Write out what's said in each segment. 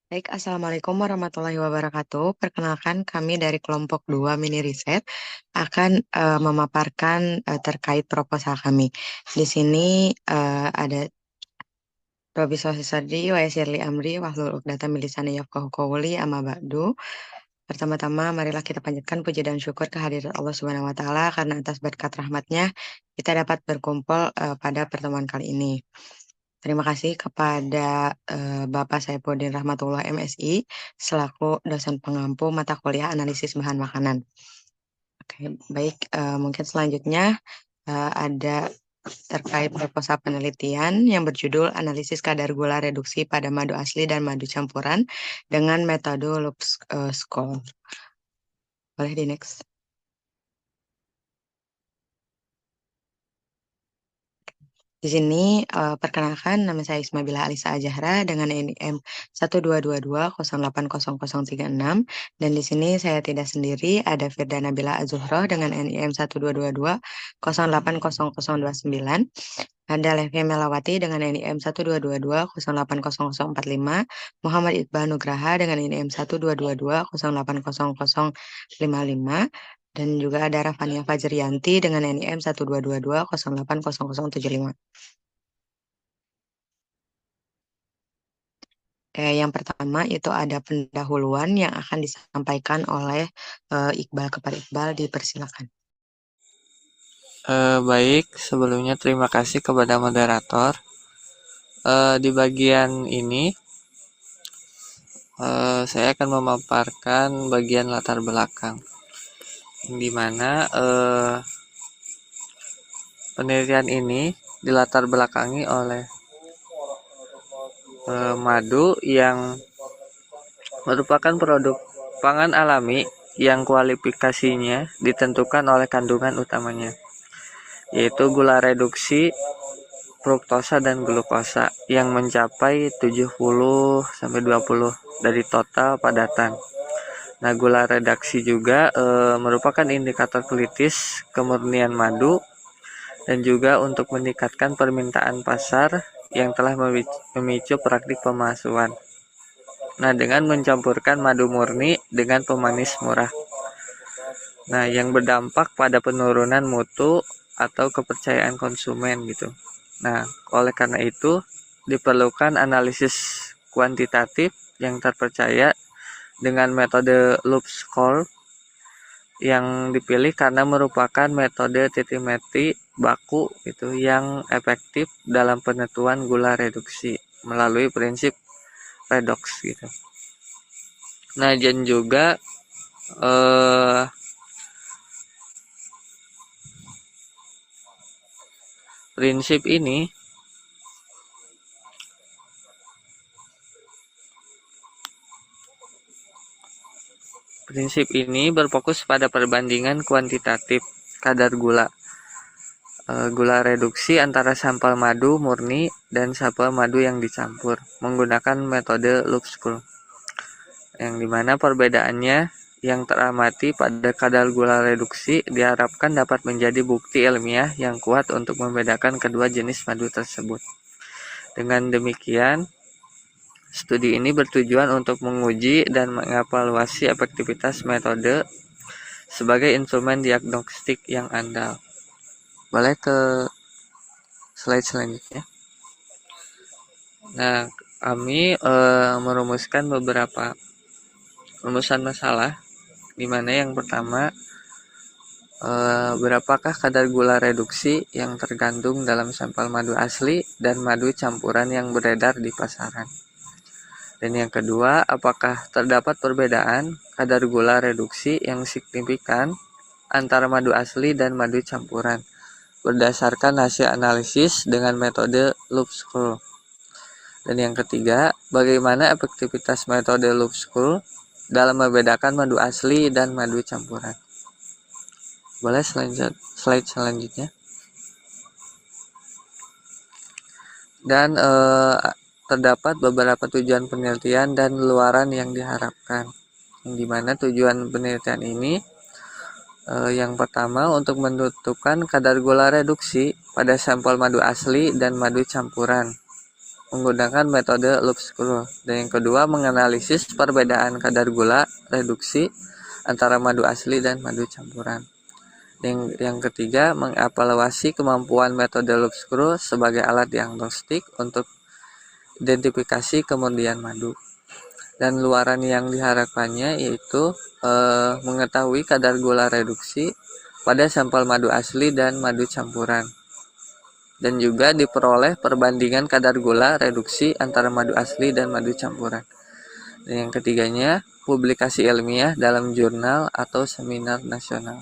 Baik, Assalamualaikum warahmatullahi wabarakatuh. Perkenalkan kami dari kelompok 2 Mini Riset akan memaparkan terkait proposal kami. Di sini ada Robi Sosisardi, Waya Shirley Amri, Wahlul Uqdata Milisani Yafqahu Qawli, Amma Ba'du. Pertama-tama, marilah kita panjatkan puji dan syukur kehadirat Allah Subhanahu wa Ta'ala karena atas berkat rahmatnya kita dapat berkumpul pada pertemuan kali ini. Terima kasih kepada Bapak Saifuddin Rahmatullah MSI selaku dosen pengampu mata kuliah analisis bahan makanan. Oke, baik. Mungkin selanjutnya ada terkait proposal penelitian yang berjudul analisis kadar gula reduksi pada madu asli dan madu campuran dengan metode Loop Score. Boleh di next. Di sini perkenalkan nama saya Ismabila Alisa Ajahra dengan NIM 12220800036 dan di sini saya tidak sendiri, ada Firda Nabila Azuhroh dengan NIM 12220800029, ada Levi Melawati dengan NIM 12220800045, Muhammad Iqbal Nugraha dengan NIM 12220800055, dan juga ada Rafania Fajrianti dengan NIM 12220800075. Yang pertama itu ada pendahuluan yang akan disampaikan oleh Iqbal. Kepada Iqbal, dipersilakan. Baik, sebelumnya terima kasih kepada moderator. Di bagian ini, saya akan memaparkan bagian latar belakang, di mana penelitian ini dilatar belakangi oleh madu yang merupakan produk pangan alami yang kualifikasinya ditentukan oleh kandungan utamanya, yaitu gula reduksi, fruktosa dan glukosa yang mencapai 70-20 dari total padatan. Nah, gula reduksi juga merupakan indikator klitis kemurnian madu dan juga untuk meningkatkan permintaan pasar yang telah memicu praktik pemalsuan. Nah, dengan mencampurkan madu murni dengan pemanis murah. Nah, yang berdampak pada penurunan mutu atau kepercayaan konsumen gitu. Nah, oleh karena itu diperlukan analisis kuantitatif yang terpercaya dengan metode Loop Score yang dipilih karena merupakan metode titimetri baku itu yang efektif dalam penentuan gula reduksi melalui prinsip redox gitu. Nah, dan juga prinsip ini berfokus pada perbandingan kuantitatif kadar gula reduksi antara sampel madu murni dan sampel madu yang dicampur menggunakan metode Loop Score, yang dimana perbedaannya yang teramati pada kadar gula reduksi diharapkan dapat menjadi bukti ilmiah yang kuat untuk membedakan kedua jenis madu tersebut. Dengan demikian, studi ini bertujuan untuk menguji dan mengevaluasi efektivitas metode sebagai instrumen diagnostik yang andal. Boleh ke slide selanjutnya. Nah, kami merumuskan beberapa rumusan masalah, di mana yang pertama, berapakah kadar gula reduksi yang terkandung dalam sampel madu asli dan madu campuran yang beredar di pasaran. Dan yang kedua, apakah terdapat perbedaan kadar gula reduksi yang signifikan antara madu asli dan madu campuran berdasarkan hasil analisis dengan metode Loop Score. Dan yang ketiga, bagaimana efektivitas metode Loop Score dalam membedakan madu asli dan madu campuran. Boleh slide selanjutnya. Dan terdapat beberapa tujuan penelitian dan luaran yang diharapkan, yang dimana tujuan penelitian ini yang pertama untuk menentukan kadar gula reduksi pada sampel madu asli dan madu campuran menggunakan metode loop screw. Dan yang kedua, menganalisis perbedaan kadar gula reduksi antara madu asli dan madu campuran. Yang ketiga, mengevaluasi kemampuan metode loop screw sebagai alat diagnostik untuk identifikasi kemurnian madu. Dan luaran yang diharapkannya yaitu mengetahui kadar gula reduksi pada sampel madu asli dan madu campuran. Dan juga diperoleh perbandingan kadar gula reduksi antara madu asli dan madu campuran. Dan yang ketiganya, publikasi ilmiah dalam jurnal atau seminar nasional.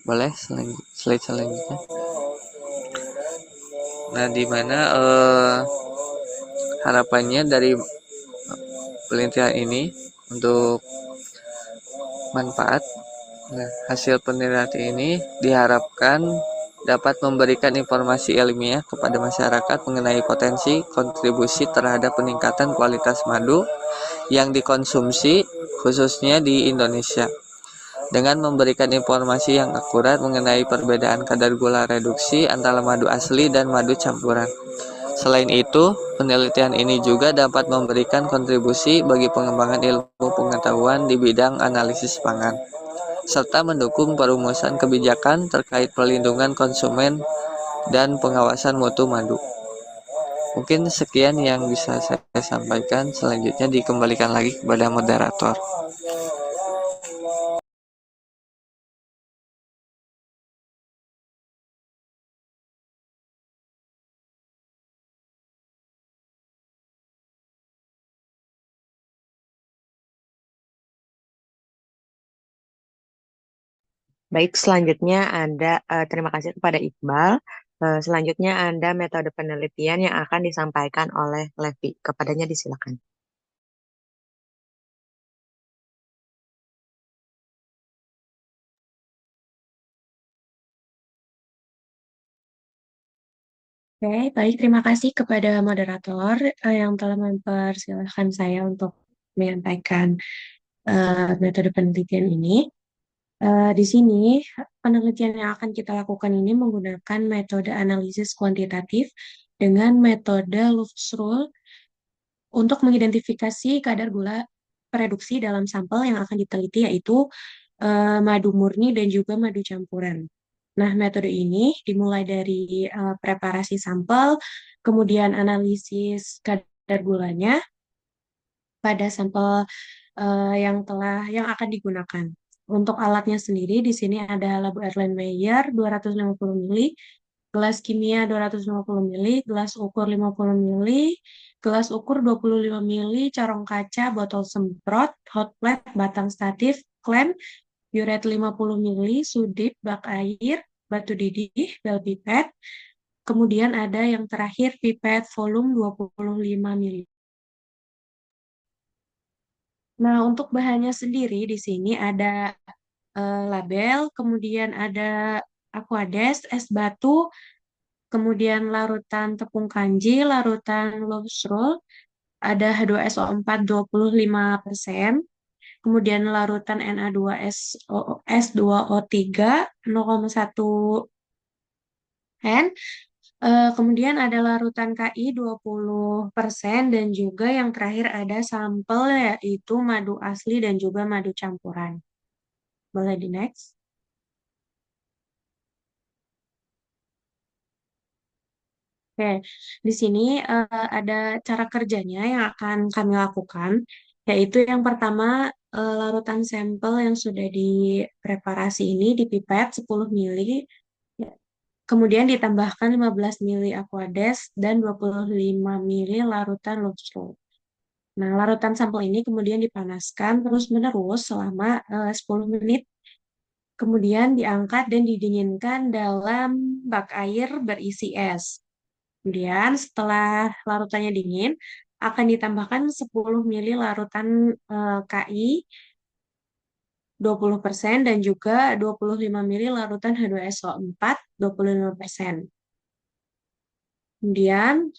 Boleh slide selanjutnya. Nah, di mana harapannya dari penelitian ini untuk manfaat. Nah, hasil penelitian ini diharapkan dapat memberikan informasi ilmiah kepada masyarakat mengenai potensi kontribusi terhadap peningkatan kualitas madu yang dikonsumsi khususnya di Indonesia, dengan memberikan informasi yang akurat mengenai perbedaan kadar gula reduksi antara madu asli dan madu campuran. Selain itu, penelitian ini juga dapat memberikan kontribusi bagi pengembangan ilmu pengetahuan di bidang analisis pangan, serta mendukung perumusan kebijakan terkait perlindungan konsumen dan pengawasan mutu madu. Mungkin sekian yang bisa saya sampaikan, selanjutnya dikembalikan lagi kepada moderator. Baik, selanjutnya ada terima kasih kepada Iqbal. Selanjutnya ada metode penelitian yang akan disampaikan oleh Levi. Kepadanya disilakan. Oke, baik. Terima kasih kepada moderator yang telah mempersilahkan saya untuk menyampaikan metode penelitian ini. Di sini, penelitian yang akan kita lakukan ini menggunakan metode analisis kuantitatif dengan metode Loeff's Rule untuk mengidentifikasi kadar gula reduksi dalam sampel yang akan diteliti, yaitu madu murni dan juga madu campuran. Nah, metode ini dimulai dari preparasi sampel, kemudian analisis kadar gulanya pada sampel yang akan digunakan. Untuk alatnya sendiri di sini ada labu Erlenmeyer 250 ml, gelas kimia 250 ml, gelas ukur 50 ml, gelas ukur 25 ml, corong kaca, botol semprot, hot plate, batang statif, klem, Biuret 50 ml, sudip, bak air, batu didih, bel pipet. Kemudian ada yang terakhir pipet volume 25 ml. Nah, untuk bahannya sendiri di sini ada label, kemudian ada aquades, es batu, kemudian larutan tepung kanji, larutan loeff's rule, ada H2SO4 25%, kemudian larutan S2O3 0,1 N, kemudian ada larutan KI 20% dan juga yang terakhir ada sampel yaitu madu asli dan juga madu campuran. Boleh di next. Oke, di sini ada cara kerjanya yang akan kami lakukan, yaitu yang pertama larutan sampel yang sudah dipreparasi ini dipipet 10 ml, kemudian ditambahkan 15 ml aquades dan 25 ml larutan loeff's rule. Nah, larutan sampel ini kemudian dipanaskan terus-menerus selama 10 menit. Kemudian diangkat dan didinginkan dalam bak air berisi es. Kemudian setelah larutannya dingin, akan ditambahkan 10 ml larutan KI 20% dan juga 25 ml larutan H2SO4 25%. Kemudian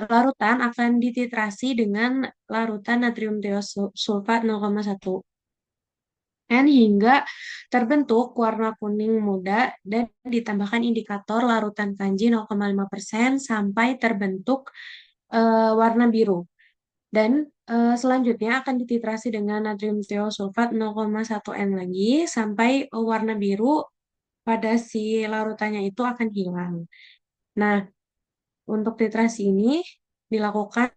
larutan akan dititrasi dengan larutan natrium tiosulfat 0,1 hingga terbentuk warna kuning muda dan ditambahkan indikator larutan kanji 0,5% sampai terbentuk warna biru. Dan selanjutnya akan dititrasi dengan natrium thiosulfat 0,1 N lagi sampai warna biru pada si larutannya itu akan hilang. Nah, untuk titrasi ini dilakukan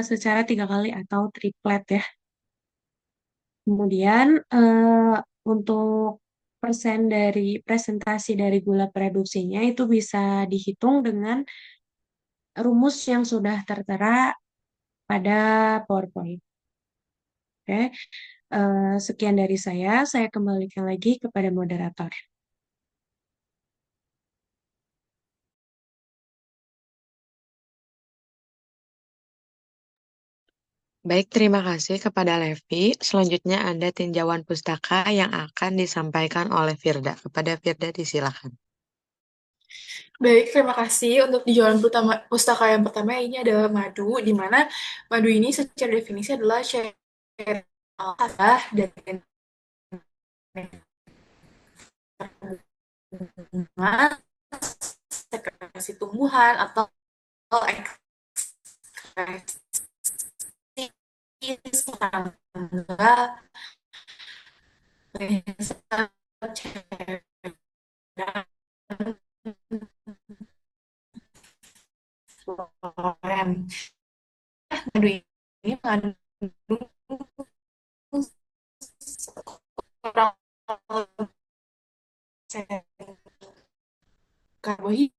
secara 3 kali atau triplet ya. Kemudian untuk persen dari presentasi dari gula produksinya itu bisa dihitung dengan rumus yang sudah tertera pada PowerPoint. Oke, sekian dari saya kembalikan lagi kepada moderator. Baik, terima kasih kepada Levi. Selanjutnya ada tinjauan pustaka yang akan disampaikan oleh Firda. Kepada Firda disilakan. Baik, terima kasih. Untuk di jawaban pertama, pustaka yang pertama ini adalah madu, di mana madu ini secara definisi adalah cairan alfa dari bunga, sekresi tumbuhan, atau ekskresi serangga cairan floem. Madu ini mengandung kurang karbohidrat,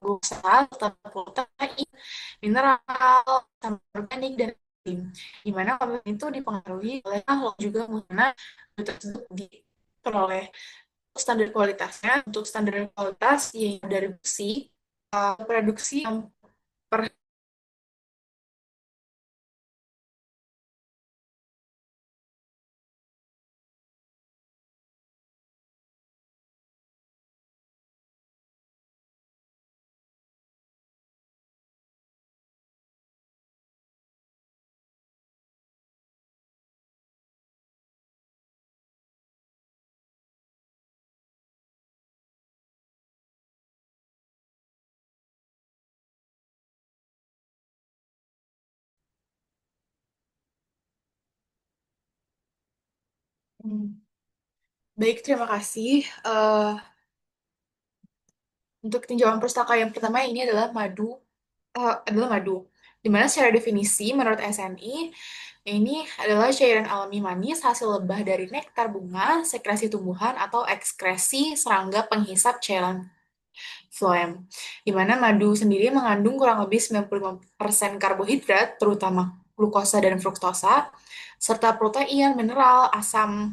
glukosa, tambah protein, mineral, tambah organik, dan enzim. Di mana komponen itu dipengaruhi oleh juga mana tersebut diperoleh. Standar kualitasnya, untuk standar kualitas yaitu dari produksi yang per Baik, terima kasih. Untuk tinjauan pustaka yang pertama ini adalah madu. Di mana secara definisi menurut SNI ini adalah cairan alami manis hasil lebah dari nektar bunga, sekresi tumbuhan atau ekskresi serangga penghisap cairan floem. Di mana madu sendiri mengandung kurang lebih 95% karbohidrat, terutama glukosa dan fruktosa, serta protein, mineral, asam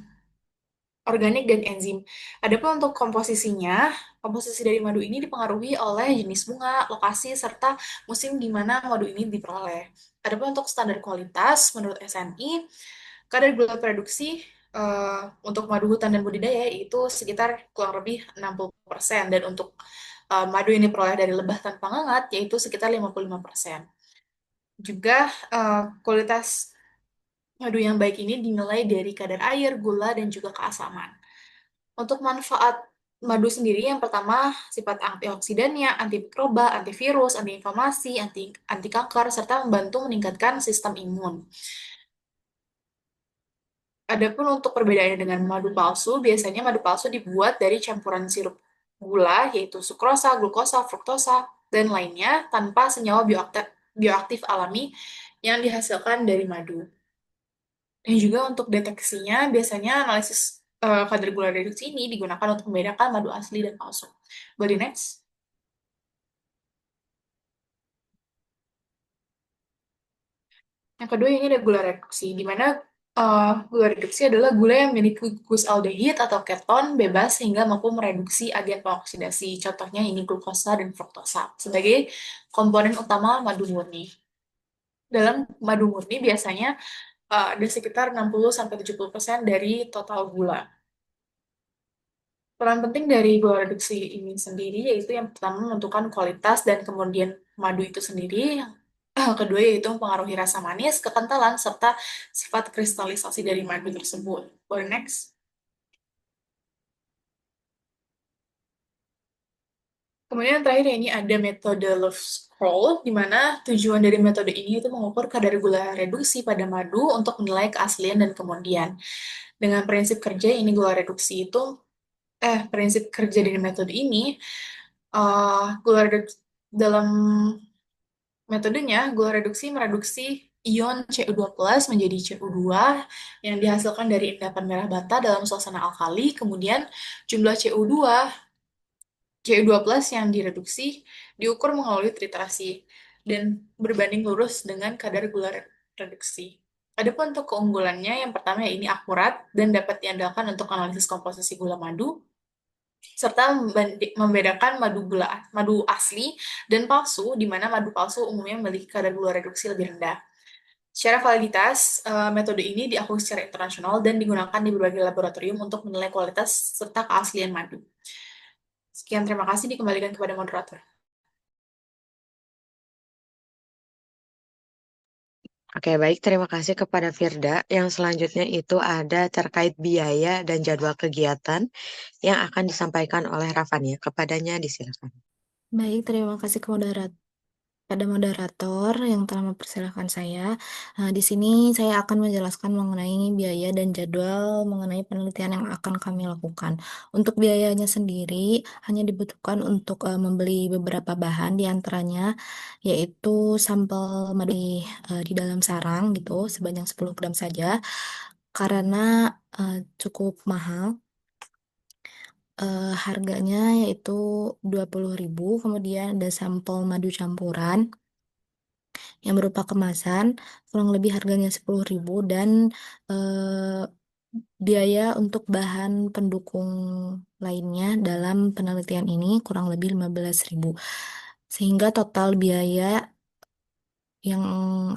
organik, dan enzim. Adapun untuk komposisinya, komposisi dari madu ini dipengaruhi oleh jenis bunga, lokasi, serta musim di mana madu ini diperoleh. Adapun untuk standar kualitas, menurut SNI, kadar gula produksi untuk madu hutan dan budidaya itu sekitar kurang lebih 60%, dan untuk madu yang diperoleh dari lebah tanpa ngengat yaitu sekitar 55%. Juga kualitas madu yang baik ini dinilai dari kadar air, gula, dan juga keasaman. Untuk manfaat madu sendiri, yang pertama sifat antioksidannya, antimikroba, antivirus, antiinflamasi, anti kanker, serta membantu meningkatkan sistem imun. Adapun untuk perbedaannya dengan madu palsu, biasanya madu palsu dibuat dari campuran sirup gula, yaitu sukrosa, glukosa, fruktosa, dan lainnya tanpa senyawa bioaktif alami yang dihasilkan dari madu. Dan juga untuk deteksinya, biasanya analisis kadar gula reduksi ini digunakan untuk membedakan madu asli dan palsu. Body next. Yang kedua ini ada gula reduksi, di mana gula reduksi adalah gula yang memiliki gugus aldehid atau keton bebas sehingga mampu mereduksi agen pengoksidasi. Contohnya ini glukosa dan fruktosa sebagai komponen utama madu murni. Dalam madu murni biasanya ada sekitar 60-70% dari total gula. Peran penting dari gula reduksi ini sendiri yaitu yang pertama menentukan kualitas dan kemudian madu itu sendiri. Kedua yaitu mempengaruhi rasa manis, kekentalan, serta sifat kristalisasi dari madu tersebut. Boleh next? Kemudian yang terakhir ini ada metode Love Scroll, di mana tujuan dari metode ini itu mengukur kadar gula reduksi pada madu untuk menilai keaslian dan kemudian. Dengan prinsip kerja ini gula reduksi itu, prinsip kerja dari metode ini, gula reduksi dalam metodenya, gula reduksi mereduksi ion Cu2+ menjadi Cu2 yang dihasilkan dari endapan merah bata dalam suasana alkali. Kemudian jumlah Cu2+ yang direduksi diukur melalui titrasi dan berbanding lurus dengan kadar gula reduksi. Adapun untuk keunggulannya, yang pertama ya ini akurat dan dapat diandalkan untuk analisis komposisi gula madu, serta membedakan madu asli dan palsu, di mana madu palsu umumnya memiliki kadar gula reduksi lebih rendah. Secara validitas, metode ini diakui secara internasional dan digunakan di berbagai laboratorium untuk menilai kualitas serta keaslian madu. Sekian, terima kasih, dikembalikan kepada moderator. Oke, baik. Terima kasih kepada Firda. Yang selanjutnya itu ada terkait biaya dan jadwal kegiatan yang akan disampaikan oleh Rafania. Kepadanya disilakan. Baik, terima kasih pada moderator yang telah mempersilahkan saya. Di sini saya akan menjelaskan mengenai biaya dan jadwal mengenai penelitian yang akan kami lakukan. Untuk biayanya sendiri hanya dibutuhkan untuk membeli beberapa bahan, di antaranya yaitu sampel madu di dalam sarang gitu sebanyak 10 gram saja, karena cukup mahal. Harganya yaitu 20.000. Kemudian ada sampel madu campuran yang berupa kemasan, kurang lebih harganya 10.000, dan eh, biaya untuk bahan pendukung lainnya dalam penelitian ini kurang lebih 15.000. Sehingga total biaya yang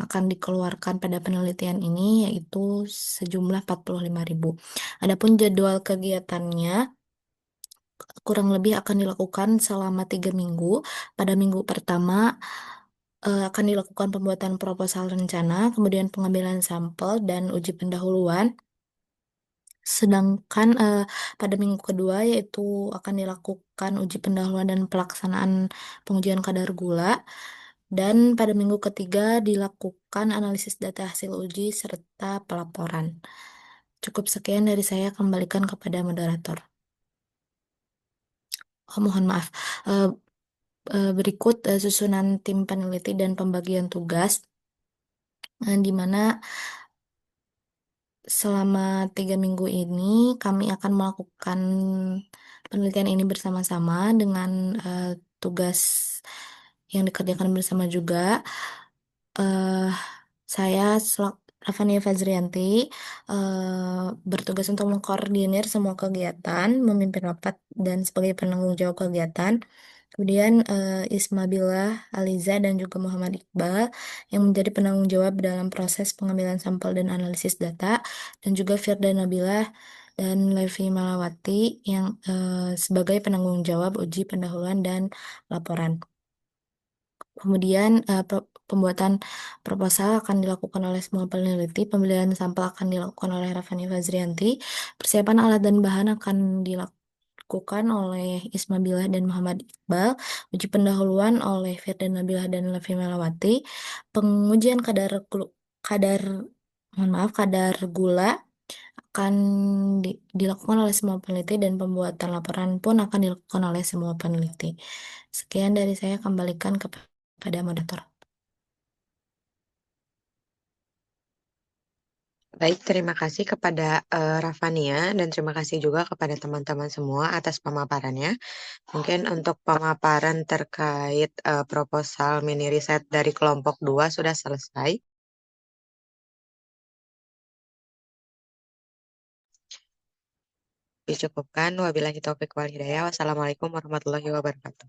akan dikeluarkan pada penelitian ini yaitu sejumlah 45.000. Adapun jadwal kegiatannya kurang lebih akan dilakukan selama 3 minggu. Pada minggu pertama akan dilakukan pembuatan proposal rencana, kemudian pengambilan sampel dan uji pendahuluan. Sedangkan pada minggu kedua yaitu akan dilakukan uji pendahuluan dan pelaksanaan pengujian kadar gula. Dan pada minggu ketiga dilakukan analisis data hasil uji serta pelaporan. Cukup sekian dari saya, kembalikan kepada moderator. Oh, mohon maaf. Eh, Berikut susunan tim peneliti dan pembagian tugas, di mana selama 3 minggu ini kami akan melakukan penelitian ini bersama-sama dengan tugas yang dikerjakan bersama juga. eh saya Rafania Fazrianti bertugas untuk mengkoordinir semua kegiatan, memimpin rapat dan sebagai penanggung jawab kegiatan. Kemudian Ismabillah, Aliza, dan juga Muhammad Iqbal yang menjadi penanggung jawab dalam proses pengambilan sampel dan analisis data, dan juga Firda Nabilah dan Levi Malawati yang sebagai penanggung jawab uji pendahuluan dan laporan. Kemudian pembuatan proposal akan dilakukan oleh semua peneliti, pembelian sampel akan dilakukan oleh Rafani Fazrianti, persiapan alat dan bahan akan dilakukan oleh Ismabillah dan Muhammad Iqbal, uji pendahuluan oleh Firdan Nabilah dan Levi Melawati, pengujian kadar mohon maaf kadar gula akan dilakukan oleh semua peneliti, dan pembuatan laporan pun akan dilakukan oleh semua peneliti. Sekian dari saya, kembalikan kepada moderator. Baik, terima kasih kepada Rafania dan terima kasih juga kepada teman-teman semua atas pemaparannya. Mungkin untuk pemaparan terkait proposal mini riset dari kelompok 2 sudah selesai. Dicukupkan. Wabillahi taufiq wal hidayah. Wassalamualaikum warahmatullahi wabarakatuh.